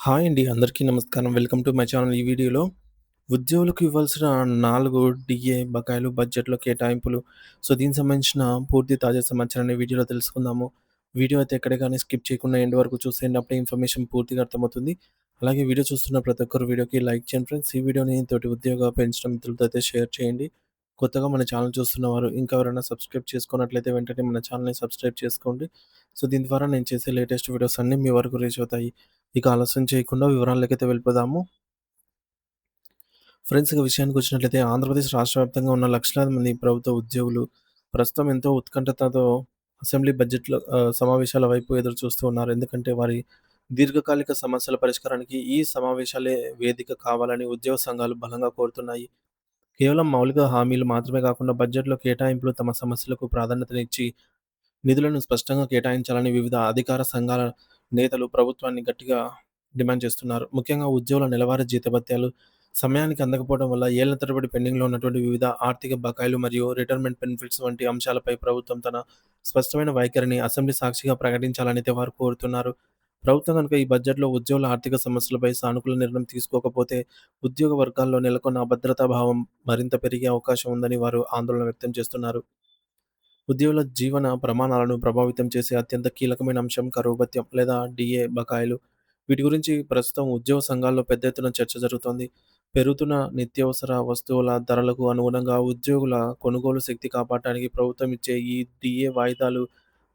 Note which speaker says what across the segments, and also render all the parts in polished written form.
Speaker 1: Hi అండి. అందరికీ నమస్కారం. Welcome to my channel. ఈ వీడియోలో ఉద్యోగులకు ఇవ్వాల్సిన 4 డిఏ బకాయిలు, బడ్జెట్‌లో కేటాయింపులు. దీనికి సంబంధించిన పూర్తి తాజా సమాచారాన్ని వీడియోలో తెలుసుకుందాము. వీడియో అయితే ఎక్కడ గాని స్కిప్ చేయకుండా ఎండ్ వరకు చూసేయండి. అప్పుడే ఇన్ఫర్మేషన్ పూర్తిగా అర్థమవుతుంది. అలాగే వీడియో చూస్తున్న ప్రతి ఒక్కరు వీడియోకి లైక్ చేయండి ఫ్రెండ్స్. ఈ వీడియోని తోటి ఉద్యోగ పెంచిన మిత్రులతో అయితే షేర్ చేయండి. కొత్తగా మన ఛానల్ చూస్తున్నవారు ఇంకా ఎవరైనా సబ్స్క్రైబ్ చేసుకున్నట్లయితే వెంటనే మన ఛానల్‌ని సబ్స్క్రైబ్ చేసుకోండి. దీని ద్వారా నేను చేసే లేటెస్ట్ వీడియోస్ అన్నీ మీ వరకు రీచ్ అవుతాయి. ఇక ఆలస్యం చేయకుండా వివరాల్లోకైతే వెళ్ళిపోదాము. ఫ్రెండ్స్ ఇక విషయానికొచ్చినట్లయితే ఆంధ్రప్రదేశ్ రాష్ట్ర వ్యాప్తంగా ఉన్న లక్షలాది మంది ప్రభుత్వ ఉద్యోగులు ప్రస్తుతం ఎంతో ఉత్కంఠతతో అసెంబ్లీ బడ్జెట్‌లో సమావేశాల వైపు ఎదురు చూస్తూ ఉన్నారు. ఎందుకంటే వారి దీర్ఘకాలిక సమస్యల పరిష్కారానికి ఈ సమావేశాలే వేదిక కావాలని ఉద్యోగ సంఘాలు బలంగా కోరుతున్నాయి. కేవలం మౌలిక హామీలు మాత్రమే కాకుండా బడ్జెట్‌లో కేటాయింపులు తమ సమస్యలకు ప్రాధాన్యతనిచ్చి నిధులను స్పష్టంగా కేటాయించాలని వివిధ అధికార సంఘాల నేతలు ప్రభుత్వాన్ని గట్టిగా డిమాండ్ చేస్తున్నారు. ముఖ్యంగా ఉద్యోగుల నెలవారీ జీతభత్యాలు సమయానికి అందకపోవడం వల్ల ఏళ్ల తరబడి పెండింగ్‌లో ఉన్నటువంటి వివిధ ఆర్థిక బకాయిలు మరియు రిటైర్మెంట్ బెనిఫిట్స్ వంటి అంశాలపై ప్రభుత్వం తన స్పష్టమైన వైఖరిని అసెంబ్లీ సాక్షిగా ప్రకటించాలనైతే వారు కోరుతున్నారు. ప్రభుత్వం గనుక ఈ బడ్జెట్‌లో ఉద్యోగుల ఆర్థిక సమస్యలపై సానుకూల నిర్ణయం తీసుకోకపోతే ఉద్యోగ వర్గాల్లో నెలకొన్న అభద్రతా భావం మరింత పెరిగే అవకాశం ఉందని వారు ఆందోళన వ్యక్తం చేస్తున్నారు. ఉద్యోగుల జీవన ప్రమాణాలను ప్రభావితం చేసే అత్యంత కీలకమైన అంశం కరువు భత్యం లేదా డిఏ బకాయిలు. వీటి గురించి ప్రస్తుతం ఉద్యోగ సంఘాల్లో పెద్ద ఎత్తున చర్చ జరుగుతోంది. పెరుగుతున్న నిత్యావసర వస్తువుల ధరలకు అనుగుణంగా ఉద్యోగుల కొనుగోలు శక్తి కాపాడటానికి ప్రభుత్వం ఇచ్చే ఈ డిఏ వాయిదాలు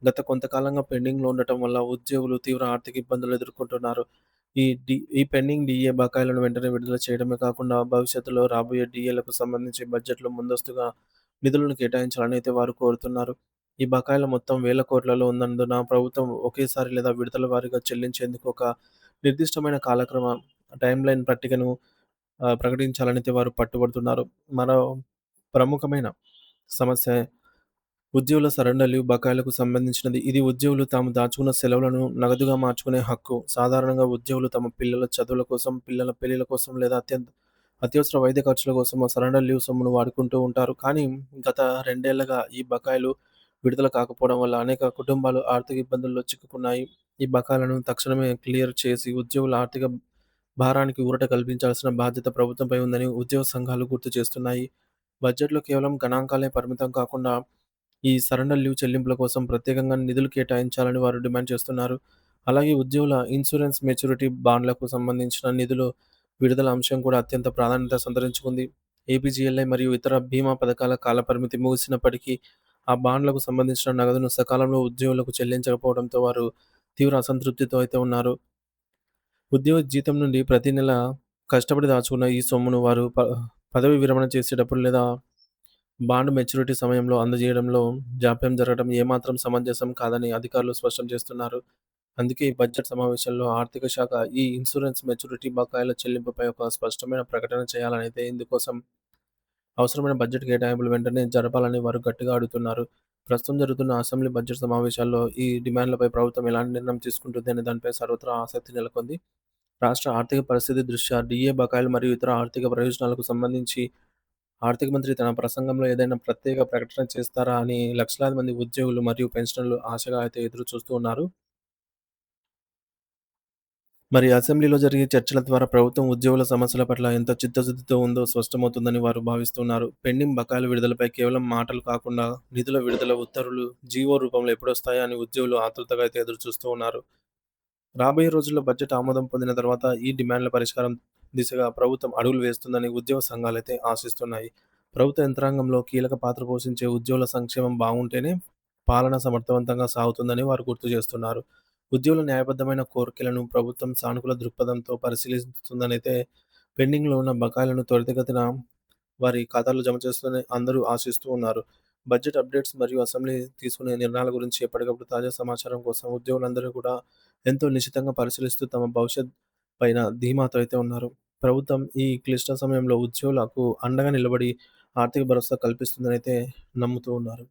Speaker 1: గత కొంతకాలంగా పెండింగ్‌లో ఉండటం వల్ల ఉద్యోగులు తీవ్ర ఆర్థిక ఇబ్బందులు ఎదుర్కొంటున్నారు. ఈ పెండింగ్ డిఏ బకాయిలను వెంటనే విడుదల చేయడమే కాకుండా భవిష్యత్తులో రాబోయే డిఏలకు సంబంధించి బడ్జెట్‌లో ముందస్తుగా నిధులను కేటాయించాలని అయితే వారు కోరుతున్నారు. ఈ బకాయిల మొత్తం వేల కోట్లలో ఉన్నందున ప్రభుత్వం ఒకేసారి లేదా విడతల వారీగా చెల్లించేందుకు ఒక నిర్దిష్టమైన కాలక్రమ టైమ్‌లైన్ పట్టికను ప్రకటించాలనైతే వారు పట్టుబడుతున్నారు. మరో ప్రముఖమైన సమస్య ఉద్యోగుల సరెండర్ లీవ్ బకాయిలకు సంబంధించినది. ఇది ఉద్యోగులు తాము దాచుకున్న సెలవులను నగదుగా మార్చుకునే హక్కు. సాధారణంగా ఉద్యోగులు తమ పిల్లల చదువుల కోసం, పిల్లల పెళ్ళిళ్ళ కోసం లేదా అత్యవసర వైద్య ఖర్చుల కోసం ఆ సరెండర్ లీవ్ సొమ్మును వాడుకుంటూ ఉంటారు. కానీ గత 2 ఏళ్లుగా ఈ బకాయిలు విడుదల కాకపోవడం వల్ల అనేక కుటుంబాలు ఆర్థిక ఇబ్బందుల్లో చిక్కుకున్నాయి. ఈ బకాయిలను తక్షణమే క్లియర్ చేసి ఉద్యోగుల ఆర్థిక భారానికి ఊరట కల్పించాల్సిన బాధ్యత ప్రభుత్వంపై ఉందని ఉద్యోగ సంఘాలు గుర్తు చేస్తున్నాయి. బడ్జెట్‌లో కేవలం గణాంకాలే పరిమితం కాకుండా ఈ సరెండర్ లీవ్ చెల్లింపుల కోసం ప్రత్యేకంగా నిధులు కేటాయించాలని వారు డిమాండ్ చేస్తున్నారు. అలాగే ఉద్యోగుల ఇన్సూరెన్స్ మెచ్యూరిటీ బాండ్లకు సంబంధించిన నిధులు విడుదల అంశం కూడా అత్యంత ప్రాధాన్యత సంతరించుకుంది. ఏపీజీఎల్ఐ మరియు ఇతర బీమా పథకాల కాలపరిమితి ముగిసినప్పటికీ ఆ బాండ్లకు సంబంధించిన నగదును సకాలంలో ఉద్యోగులకు చెల్లించకపోవడంతో వారు తీవ్ర అసంతృప్తితో అయితే ఉన్నారు. ఉద్యోగి జీతం నుండి ప్రతి నెల కష్టపడి దాచుకున్న ఈ సొమ్మును వారు పదవి విరమణ చేసేటప్పుడు లేదా బాండ్ మెచ్యూరిటీ సమయంలో అందజేయడంలో జాప్యం జరగడం ఏమాత్రం సమంజసం కాదని అధికారులు స్పష్టం చేస్తున్నారు. అందుకే ఈ బడ్జెట్ సమావేశాల్లో ఆర్థిక శాఖ ఈ ఇన్సూరెన్స్ మెచ్యూరిటీ బకాయిల చెల్లింపుపై ఒక స్పష్టమైన ప్రకటన చేయాలనైతే ఇందుకోసం అవసరమైన బడ్జెట్ కేటాయింపులు వెంటనే జరపాలని వారు గట్టిగా అడుగుతున్నారు. ప్రస్తుతం జరుగుతున్న అసెంబ్లీ బడ్జెట్ సమావేశాల్లో ఈ డిమాండ్లపై ప్రభుత్వం ఎలాంటి నిర్ణయం తీసుకుంటుంది అనే దానిపై సర్వత్రా ఆసక్తి నెలకొంది. రాష్ట్ర ఆర్థిక పరిస్థితి దృష్ట్యా డిఏ బకాయిలు మరియు ఇతర ఆర్థిక ప్రయోజనాలకు సంబంధించి ఆర్థిక మంత్రి తన ప్రసంగంలో ఏదైనా ప్రత్యేక ప్రకటన చేస్తారా అని లక్షలాది మంది ఉద్యోగులు మరియు పెన్షనర్లు ఆశగా అయితే ఎదురు చూస్తూ ఉన్నారు. మరి అసెంబ్లీలో జరిగే చర్చల ద్వారా ప్రభుత్వం ఉద్యోగుల సమస్యల పట్ల ఎంత చిత్తశుద్ధితో ఉందో స్పష్టమవుతుందని వారు భావిస్తున్నారు. పెండింగ్ బకాయిల విడుదలపై కేవలం మాటలు కాకుండా నిధుల విడుదల ఉత్తర్వులు జీవో రూపంలో ఎప్పుడొస్తాయా అని ఉద్యోగులు ఆతృతగా అయితే ఎదురు చూస్తూ ఉన్నారు. రాబోయే రోజుల్లో బడ్జెట్ ఆమోదం పొందిన తర్వాత ఈ డిమాండ్ల పరిష్కారం దిశగా ప్రభుత్వం అడుగులు వేస్తుందని ఉద్యోగ సంఘాలైతే ఆశిస్తున్నాయి. ప్రభుత్వ యంత్రాంగంలో కీలక పాత్ర పోషించే ఉద్యోగుల సంక్షేమం బాగుంటేనే పాలన సమర్థవంతంగా సాగుతుందని వారు గుర్తు చేస్తున్నారు. ఉద్యోగుల న్యాయబద్ధమైన కోరికలను ప్రభుత్వం సానుకూల దృక్పథంతో పరిశీలిస్తుందనైతే పెండింగ్‌లో ఉన్న బకాయిలను త్వరితగతిన వారి ఖాతాలో జమ చేస్తుందని అందరూ ఆశిస్తూ ఉన్నారు. బడ్జెట్ అప్డేట్స్ మరియు అసెంబ్లీ తీసుకునే నిర్ణయాల గురించి ఎప్పటికప్పుడు తాజా సమాచారం కోసం ఉద్యోగులందరూ కూడా ఎంతో నిశితంగా పరిశీలిస్తూ తమ భవిష్యత్ పైన ధీమాతో అయితే ఉన్నారు. ప్రభుత్వం ఈ క్లిష్ట సమయంలో ఉద్యోగులకు అండగా నిలబడి ఆర్థిక భరోసా కల్పిస్తుందనైతే నమ్ముతూ ఉన్నారు.